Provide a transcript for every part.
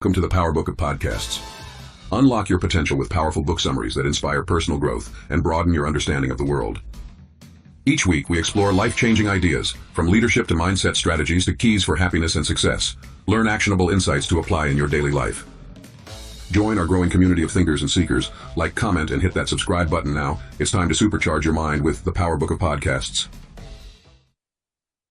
Welcome to the Power Book of Podcasts. Unlock your potential with powerful book summaries that inspire personal growth and broaden your understanding of the world. Each week, we explore life-changing ideas, from leadership to mindset strategies to keys for happiness and success. Learn actionable insights to apply in your daily life. Join our growing community of thinkers and seekers. Like, comment, and hit that subscribe button now. It's time to supercharge your mind with the Power Book of Podcasts.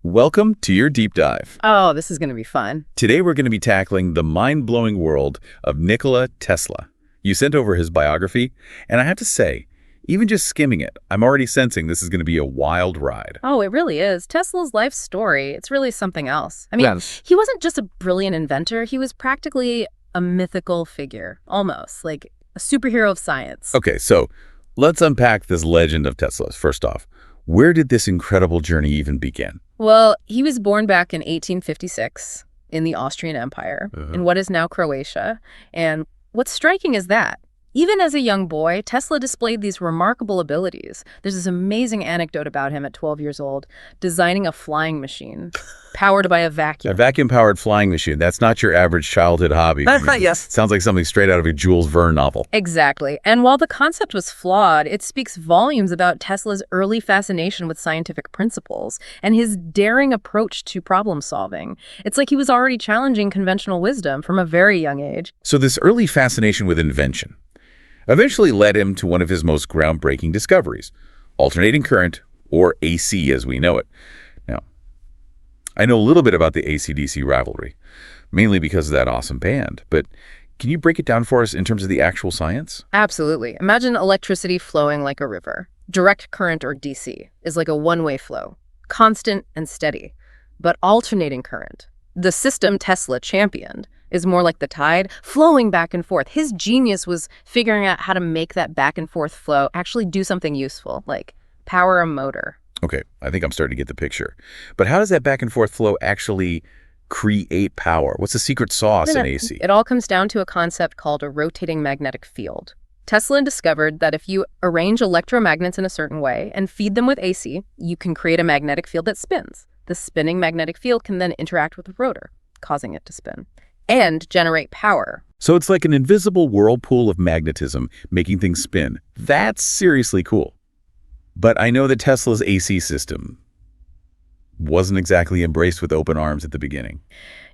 Welcome to your deep dive. Oh, this is going to be fun. Today we're going to be tackling the mind-blowing world of Nikola Tesla. You sent over his biography, and I have to say, even just skimming it, I'm already sensing this is going to be a wild ride. Oh, it really is. Tesla's life story, it's really something else. I mean, He wasn't just a brilliant inventor. He was practically a mythical figure, almost, like a superhero of science. Okay, so let's unpack this legend of Tesla's. First off, where did this incredible journey even begin? Well, he was born back in 1856 in the Austrian Empire, in what is now Croatia. And what's striking is that, even as a young boy, Tesla displayed these remarkable abilities. There's this amazing anecdote about him at 12 years old, designing a flying machine powered by a vacuum. A vacuum-powered flying machine. That's not your average childhood hobby. Yes. Sounds like something straight out of a Jules Verne novel. Exactly. And while the concept was flawed, it speaks volumes about Tesla's early fascination with scientific principles and his daring approach to problem solving. It's like he was already challenging conventional wisdom from a very young age. So this early fascination with invention eventually led him to one of his most groundbreaking discoveries, alternating current, or AC as we know it. Now, I know a little bit about the AC-DC rivalry, mainly because of that awesome band, but can you break it down for us in terms of the actual science? Absolutely. Imagine electricity flowing like a river. Direct current, or DC, is like a one-way flow, constant and steady. But alternating current, the system Tesla championed, is more like the tide, flowing back and forth. His genius was figuring out how to make that back and forth flow actually do something useful, like power a motor. Okay, I think I'm starting to get the picture. But how does that back and forth flow actually create power? What's the secret sauce in AC? It all comes down to a concept called a rotating magnetic field. Tesla discovered that if you arrange electromagnets in a certain way and feed them with AC, you can create a magnetic field that spins. The spinning magnetic field can then interact with the rotor, causing it to spin and generate power. So it's like an invisible whirlpool of magnetism making things spin. That's seriously cool. But I know that Tesla's AC system wasn't exactly embraced with open arms at the beginning.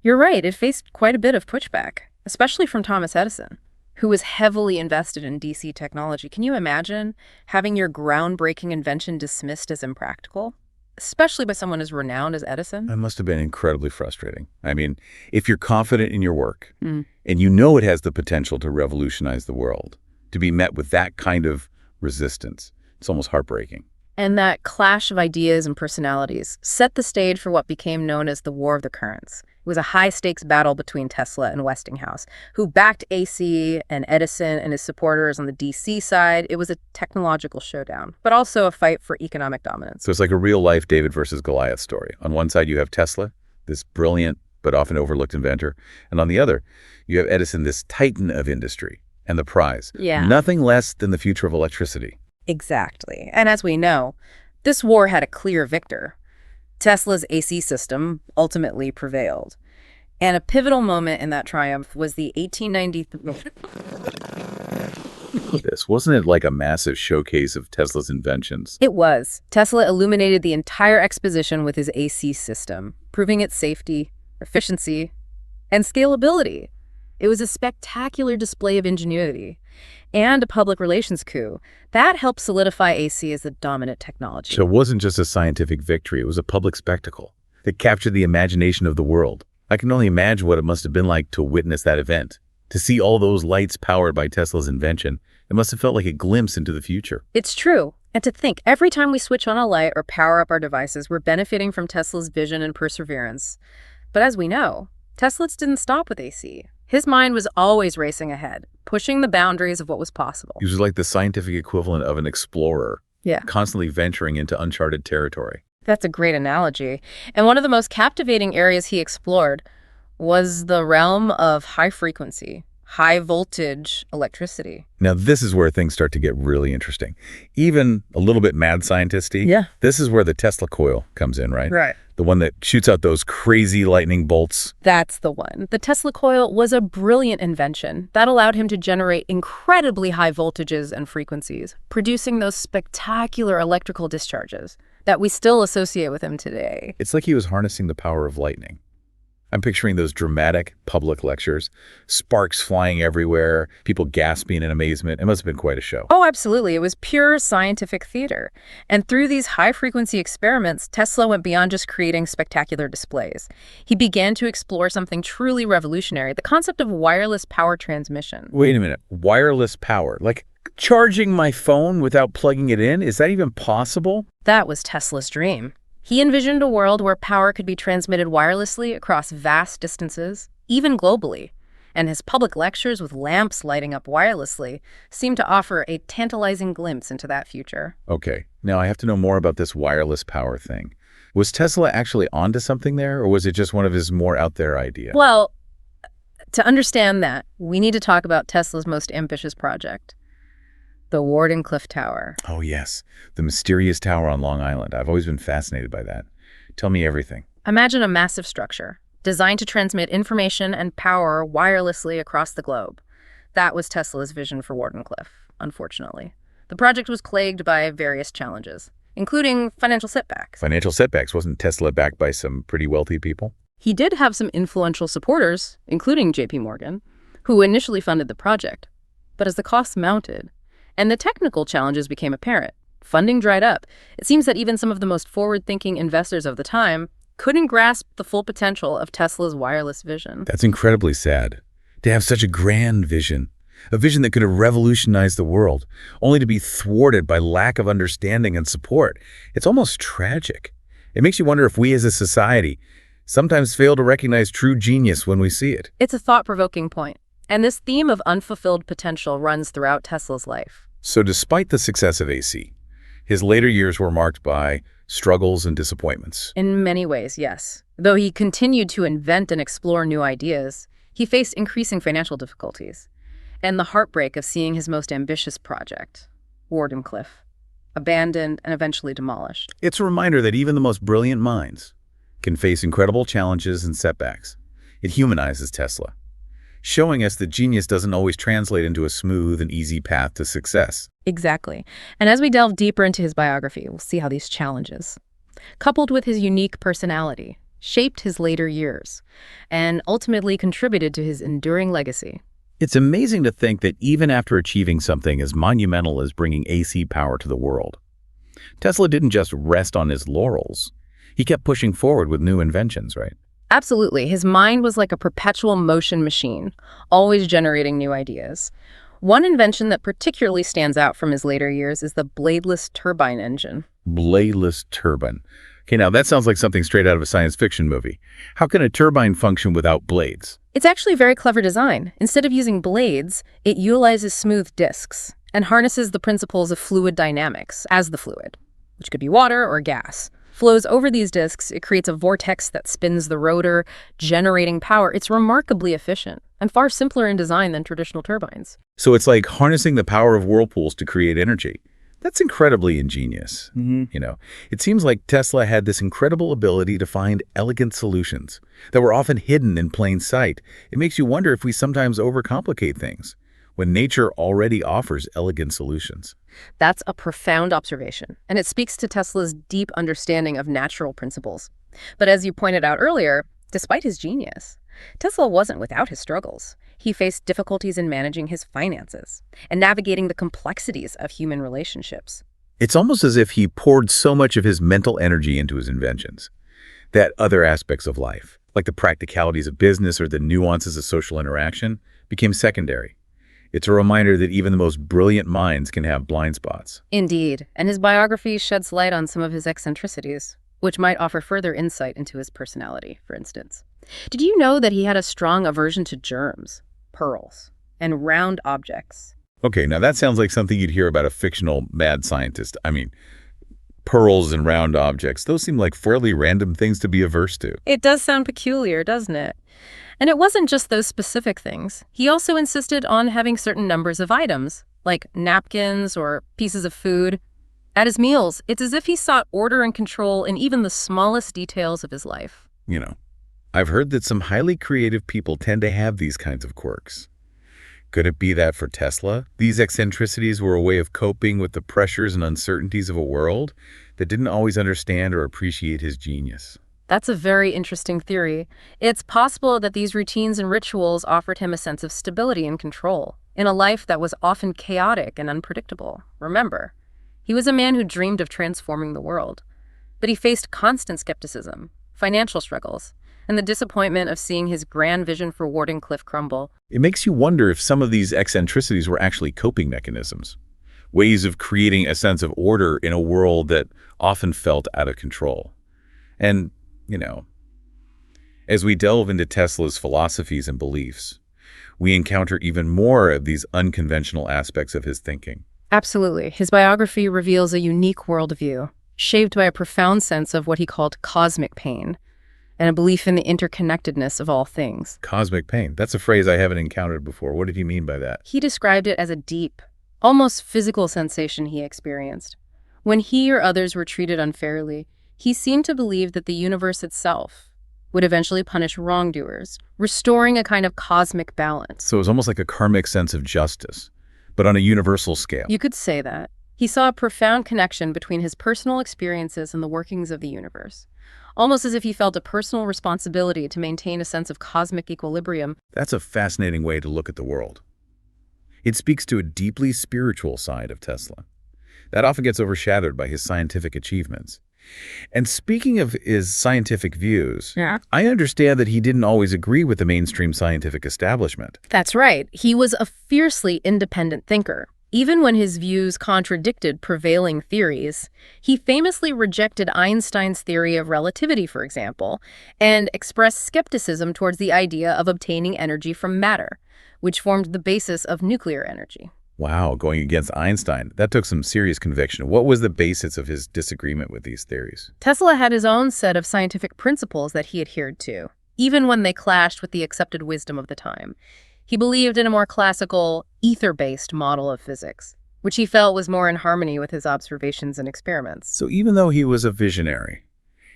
You're right. It faced quite a bit of pushback, especially from Thomas Edison, who was heavily invested in DC technology. Can you imagine having your groundbreaking invention dismissed as impractical? Especially by someone as renowned as Edison? That must have been incredibly frustrating. I mean, if you're confident in your work and you know it has the potential to revolutionize the world, to be met with that kind of resistance, it's almost heartbreaking. And that clash of ideas and personalities set the stage for what became known as the War of the Currents. It was a high-stakes battle between Tesla and Westinghouse, who backed AC and Edison and his supporters on the DC side. It was a technological showdown, but also a fight for economic dominance. So it's like a real-life David versus Goliath story. On one side, you have Tesla, this brilliant but often overlooked inventor, and on the other, you have Edison, this titan of industry, and the prize. Nothing less than the future of electricity. Exactly. And as we know, this war had a clear victor. Tesla's AC system ultimately prevailed. And a pivotal moment in that triumph was the 1893... This wasn't it like a massive showcase of Tesla's inventions? It was. Tesla illuminated the entire exposition with his AC system, proving its safety, efficiency, and scalability. It was a spectacular display of ingenuity and a public relations coup that helped solidify AC as the dominant technology. So it wasn't just a scientific victory, it was a public spectacle that captured the imagination of the world. I can only imagine what it must have been like to witness that event. To see all those lights powered by Tesla's invention, it must have felt like a glimpse into the future. It's true. And to think, every time we switch on a light or power up our devices, we're benefiting from Tesla's vision and perseverance. But as we know, Tesla didn't stop with AC. His mind was always racing ahead, pushing the boundaries of what was possible. He was like the scientific equivalent of an explorer, constantly venturing into uncharted territory. That's a great analogy. And one of the most captivating areas he explored was the realm of high frequency, high voltage electricity. Now, this is where things start to get really interesting. Even a little bit mad scientist-y. Yeah. This is where the Tesla coil comes in, right? Right. The one that shoots out those crazy lightning bolts. That's the one. The Tesla coil was a brilliant invention that allowed him to generate incredibly high voltages and frequencies, producing those spectacular electrical discharges that we still associate with him today. It's like he was harnessing the power of lightning. I'm picturing those dramatic public lectures, sparks flying everywhere, people gasping in amazement. It must have been quite a show. Oh, absolutely. It was pure scientific theater. And through these high-frequency experiments, Tesla went beyond just creating spectacular displays. He began to explore something truly revolutionary, the concept of wireless power transmission. Wait a minute. Wireless power? Like charging my phone without plugging it in? Is that even possible? That was Tesla's dream. He envisioned a world where power could be transmitted wirelessly across vast distances, even globally. And his public lectures with lamps lighting up wirelessly seemed to offer a tantalizing glimpse into that future. Okay, now I have to know more about this wireless power thing. Was Tesla actually onto something there, or was it just one of his more out there ideas? Well, to understand that, we need to talk about Tesla's most ambitious project, the Wardenclyffe Tower. Oh, yes. The mysterious tower on Long Island. I've always been fascinated by that. Tell me everything. Imagine a massive structure designed to transmit information and power wirelessly across the globe. That was Tesla's vision for Wardenclyffe, unfortunately. The project was plagued by various challenges, including financial setbacks. Financial setbacks? Wasn't Tesla backed by some pretty wealthy people? He did have some influential supporters, including J.P. Morgan, who initially funded the project. But as the costs mounted, and the technical challenges became apparent, funding dried up. It seems that even some of the most forward-thinking investors of the time couldn't grasp the full potential of Tesla's wireless vision. That's incredibly sad. To have such a grand vision, a vision that could have revolutionized the world, only to be thwarted by lack of understanding and support. It's almost tragic. It makes you wonder if we as a society sometimes fail to recognize true genius when we see it. It's a thought-provoking point. And this theme of unfulfilled potential runs throughout Tesla's life. So despite the success of AC, his later years were marked by struggles and disappointments. In many ways, yes. Though he continued to invent and explore new ideas, he faced increasing financial difficulties and the heartbreak of seeing his most ambitious project, Wardenclyffe, abandoned and eventually demolished. It's a reminder that even the most brilliant minds can face incredible challenges and setbacks. It humanizes Tesla, showing us that genius doesn't always translate into a smooth and easy path to success. Exactly. And as we delve deeper into his biography, we'll see how these challenges, coupled with his unique personality, shaped his later years and ultimately contributed to his enduring legacy. It's amazing to think that even after achieving something as monumental as bringing AC power to the world, Tesla didn't just rest on his laurels. He kept pushing forward with new inventions, right? Absolutely. His mind was like a perpetual motion machine, always generating new ideas. One invention that particularly stands out from his later years is the bladeless turbine engine. Bladeless turbine. Okay, now that sounds like something straight out of a science fiction movie. How can a turbine function without blades? It's actually a very clever design. Instead of using blades, it utilizes smooth disks and harnesses the principles of fluid dynamics as the fluid, which could be water or gas, flows over these disks. It creates a vortex that spins the rotor, generating power. It's remarkably efficient and far simpler in design than traditional turbines. So it's like harnessing the power of whirlpools to create energy. That's incredibly ingenious. You know, it seems like Tesla had this incredible ability to find elegant solutions that were often hidden in plain sight. It makes you wonder if we sometimes overcomplicate things when nature already offers elegant solutions. That's a profound observation, and it speaks to Tesla's deep understanding of natural principles. But as you pointed out earlier, despite his genius, Tesla wasn't without his struggles. He faced difficulties in managing his finances and navigating the complexities of human relationships. It's almost as if he poured so much of his mental energy into his inventions that other aspects of life, like the practicalities of business or the nuances of social interaction, became secondary. It's a reminder that even the most brilliant minds can have blind spots. Indeed, and his biography sheds light on some of his eccentricities, which might offer further insight into his personality, for instance. Did you know that he had a strong aversion to germs, pearls, and round objects? Okay, now that sounds like something you'd hear about a fictional mad scientist. I mean, pearls and round objects, those seem like fairly random things to be averse to. It does sound peculiar, doesn't it? And it wasn't just those specific things. He also insisted on having certain numbers of items, like napkins or pieces of food. At his meals, it's as if he sought order and control in even the smallest details of his life. I've heard that some highly creative people tend to have these kinds of quirks. Could it be that for Tesla, these eccentricities were a way of coping with the pressures and uncertainties of a world that didn't always understand or appreciate his genius? That's a very interesting theory. It's possible that these routines and rituals offered him a sense of stability and control in a life that was often chaotic and unpredictable. Remember, he was a man who dreamed of transforming the world, but he faced constant skepticism, financial struggles, and the disappointment of seeing his grand vision for Wardenclyffe crumble. It makes you wonder if some of these eccentricities were actually coping mechanisms, ways of creating a sense of order in a world that often felt out of control. And, as we delve into Tesla's philosophies and beliefs, we encounter even more of these unconventional aspects of his thinking. Absolutely. His biography reveals a unique worldview, shaped by a profound sense of what he called cosmic pain, and a belief in the interconnectedness of all things. Cosmic pain. That's a phrase I haven't encountered before. What did he mean by that? He described it as a deep, almost physical sensation he experienced. When he or others were treated unfairly, he seemed to believe that the universe itself would eventually punish wrongdoers, restoring a kind of cosmic balance. So it was almost like a karmic sense of justice, but on a universal scale. You could say that. He saw a profound connection between his personal experiences and the workings of the universe, almost as if he felt a personal responsibility to maintain a sense of cosmic equilibrium. That's a fascinating way to look at the world. It speaks to a deeply spiritual side of Tesla that often gets overshadowed by his scientific achievements. And speaking of his scientific views, I understand that he didn't always agree with the mainstream scientific establishment. That's right. He was a fiercely independent thinker. Even when his views contradicted prevailing theories, he famously rejected Einstein's theory of relativity, for example, and expressed skepticism towards the idea of obtaining energy from matter, which formed the basis of nuclear energy. Wow, going against Einstein. That took some serious conviction. What was the basis of his disagreement with these theories? Tesla had his own set of scientific principles that he adhered to, even when they clashed with the accepted wisdom of the time. He believed in a more classical, ether-based model of physics, which he felt was more in harmony with his observations and experiments. So even though he was a visionary,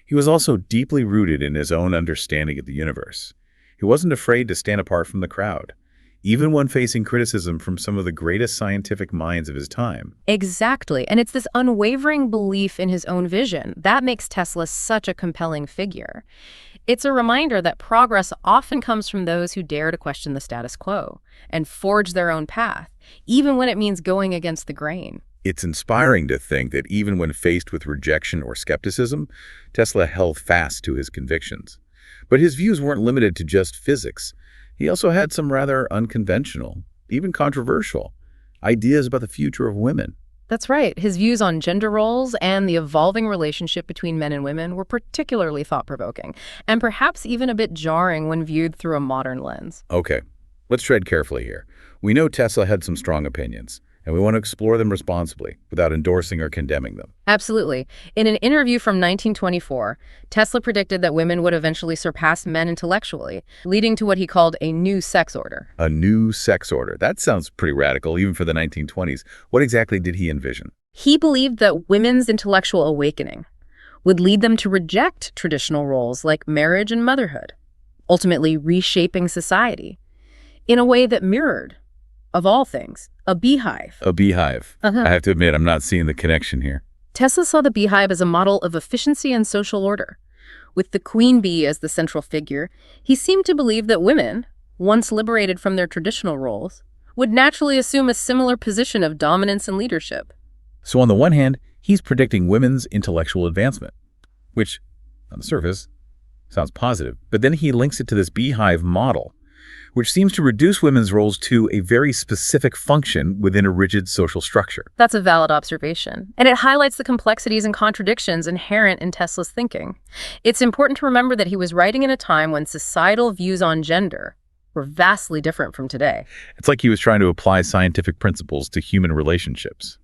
he was also deeply rooted in his own understanding of the universe. He wasn't afraid to stand apart from the crowd, even when facing criticism from some of the greatest scientific minds of his time. Exactly, and it's this unwavering belief in his own vision that makes Tesla such a compelling figure. It's a reminder that progress often comes from those who dare to question the status quo and forge their own path, even when it means going against the grain. It's inspiring to think that even when faced with rejection or skepticism, Tesla held fast to his convictions. But his views weren't limited to just physics. He also had some rather unconventional, even controversial, ideas about the future of women. That's right. His views on gender roles and the evolving relationship between men and women were particularly thought-provoking, and perhaps even a bit jarring when viewed through a modern lens. Okay, let's tread carefully here. We know Tesla had some strong opinions, and we want to explore them responsibly without endorsing or condemning them. Absolutely. In an interview from 1924, Tesla predicted that women would eventually surpass men intellectually, leading to what he called a new sex order. A new sex order. That sounds pretty radical, even for the 1920s. What exactly did he envision? He believed that women's intellectual awakening would lead them to reject traditional roles like marriage and motherhood, ultimately reshaping society in a way that mirrored, of all things, a beehive. A beehive. I have to admit, I'm not seeing the connection here. Tesla saw the beehive as a model of efficiency and social order. With the queen bee as the central figure, he seemed to believe that women, once liberated from their traditional roles, would naturally assume a similar position of dominance and leadership. So on the one hand, he's predicting women's intellectual advancement, which, on the surface, sounds positive. But then he links it to this beehive model, which seems to reduce women's roles to a very specific function within a rigid social structure. That's a valid observation, and it highlights the complexities and contradictions inherent in Tesla's thinking. It's important to remember that he was writing in a time when societal views on gender were vastly different from today. It's like he was trying to apply scientific principles to human relationships,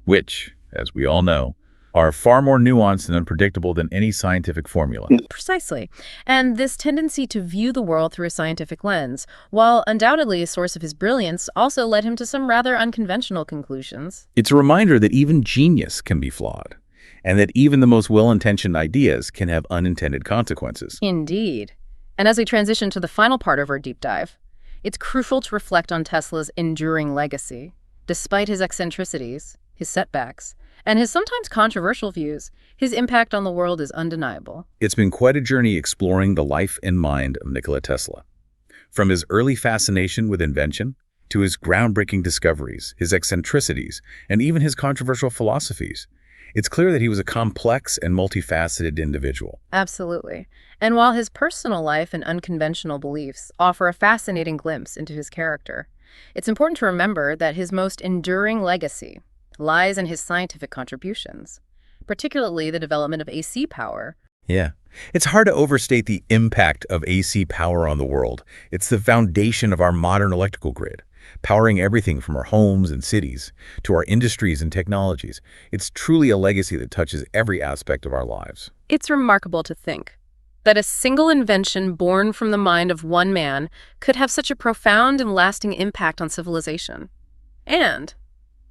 which, as we all know, are far more nuanced and unpredictable than any scientific formula. Precisely. And this tendency to view the world through a scientific lens, while undoubtedly a source of his brilliance, also led him to some rather unconventional conclusions. It's a reminder that even genius can be flawed, and that even the most well-intentioned ideas can have unintended consequences. Indeed. And as we transition to the final part of our deep dive, it's crucial to reflect on Tesla's enduring legacy. Despite his eccentricities, his setbacks, and his sometimes controversial views, his impact on the world is undeniable. It's been quite a journey exploring the life and mind of Nikola Tesla. From his early fascination with invention, to his groundbreaking discoveries, his eccentricities, and even his controversial philosophies, it's clear that he was a complex and multifaceted individual. Absolutely. And while his personal life and unconventional beliefs offer a fascinating glimpse into his character, it's important to remember that his most enduring legacy lies in his scientific contributions, particularly the development of AC power. Yeah. It's hard to overstate the impact of AC power on the world. It's the foundation of our modern electrical grid, powering everything from our homes and cities to our industries and technologies. It's truly a legacy that touches every aspect of our lives. It's remarkable to think that a single invention born from the mind of one man could have such a profound and lasting impact on civilization. And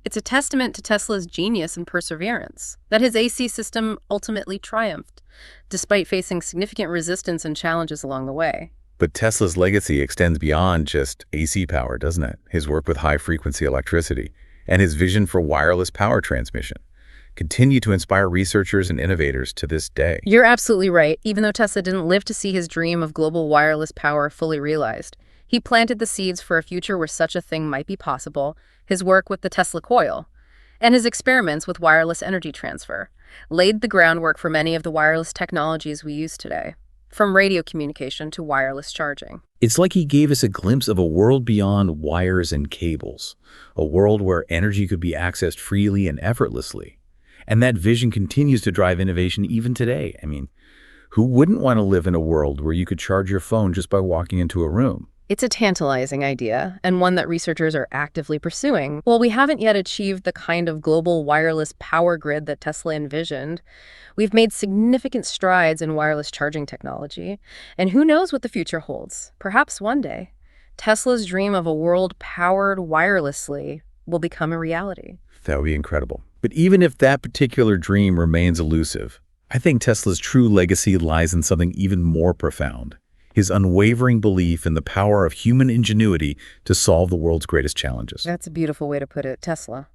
it's a testament to Tesla's genius and perseverance that his AC system ultimately triumphed, despite facing significant resistance and challenges along the way. But Tesla's legacy extends beyond just AC power, doesn't it? His work with high-frequency electricity and his vision for wireless power transmission continue to inspire researchers and innovators to this day. You're absolutely right. Even though Tesla didn't live to see his dream of global wireless power fully realized, he planted the seeds for a future where such a thing might be possible. His work with the Tesla coil and his experiments with wireless energy transfer laid the groundwork for many of the wireless technologies we use today, from radio communication to wireless charging. It's like he gave us a glimpse of a world beyond wires and cables, a world where energy could be accessed freely and effortlessly. And that vision continues to drive innovation even today. I mean, who wouldn't want to live in a world where you could charge your phone just by walking into a room? It's a tantalizing idea, and one that researchers are actively pursuing. While we haven't yet achieved the kind of global wireless power grid that Tesla envisioned, we've made significant strides in wireless charging technology. And who knows what the future holds? Perhaps one day, Tesla's dream of a world powered wirelessly will become a reality. That would be incredible. But even if that particular dream remains elusive, I think Tesla's true legacy lies in something even more profound: his unwavering belief in the power of human ingenuity to solve the world's greatest challenges. That's a beautiful way to put it. Tesla,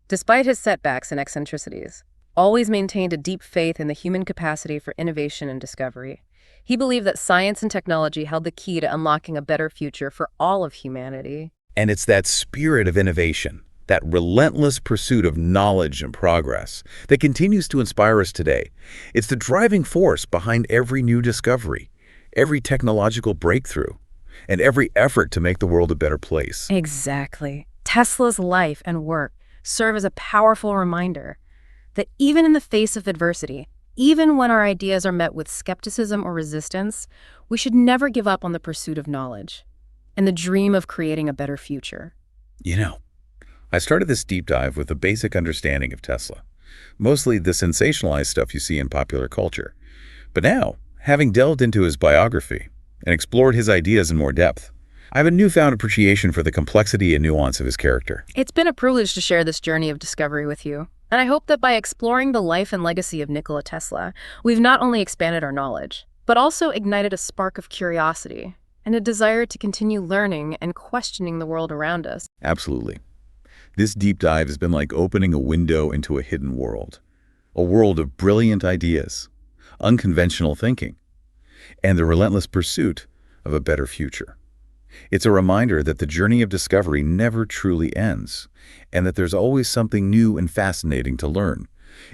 despite his setbacks and eccentricities, always maintained a deep faith in the human capacity for innovation and discovery. He believed that science and technology held the key to unlocking a better future for all of humanity. And it's that spirit of innovation, that relentless pursuit of knowledge and progress, that continues to inspire us today. It's the driving force behind every new discovery, every technological breakthrough, and every effort to make the world a better place. Exactly. Tesla's life and work serve as a powerful reminder that even in the face of adversity, even when our ideas are met with skepticism or resistance, we should never give up on the pursuit of knowledge and the dream of creating a better future. You know, I started this deep dive with a basic understanding of Tesla, mostly the sensationalized stuff you see in popular culture. But now, having delved into his biography and explored his ideas in more depth, I have a newfound appreciation for the complexity and nuance of his character. It's been a privilege to share this journey of discovery with you, and I hope that by exploring the life and legacy of Nikola Tesla, we've not only expanded our knowledge, but also ignited a spark of curiosity and a desire to continue learning and questioning the world around us. Absolutely. This deep dive has been like opening a window into a hidden world, a world of brilliant ideas, unconventional thinking, and the relentless pursuit of a better future. It's a reminder that the journey of discovery never truly ends, and that there's always something new and fascinating to learn,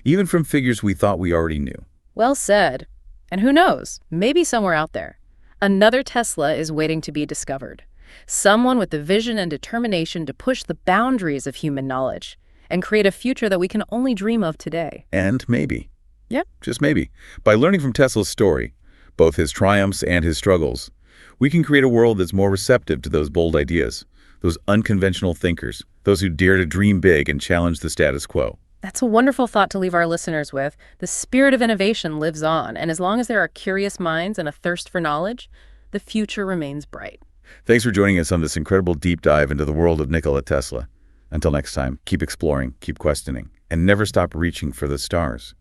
even from figures we thought we already knew. Well said. And who knows, maybe somewhere out there, another Tesla is waiting to be discovered. Someone with the vision and determination to push the boundaries of human knowledge and create a future that we can only dream of today. And maybe, Yeah. just maybe, by learning from Tesla's story, both his triumphs and his struggles, we can create a world that's more receptive to those bold ideas, those unconventional thinkers, those who dare to dream big and challenge the status quo. That's a wonderful thought to leave our listeners with. The spirit of innovation lives on, and as long as there are curious minds and a thirst for knowledge, the future remains bright. Thanks for joining us on this incredible deep dive into the world of Nikola Tesla. Until next time, keep exploring, keep questioning, and never stop reaching for the stars.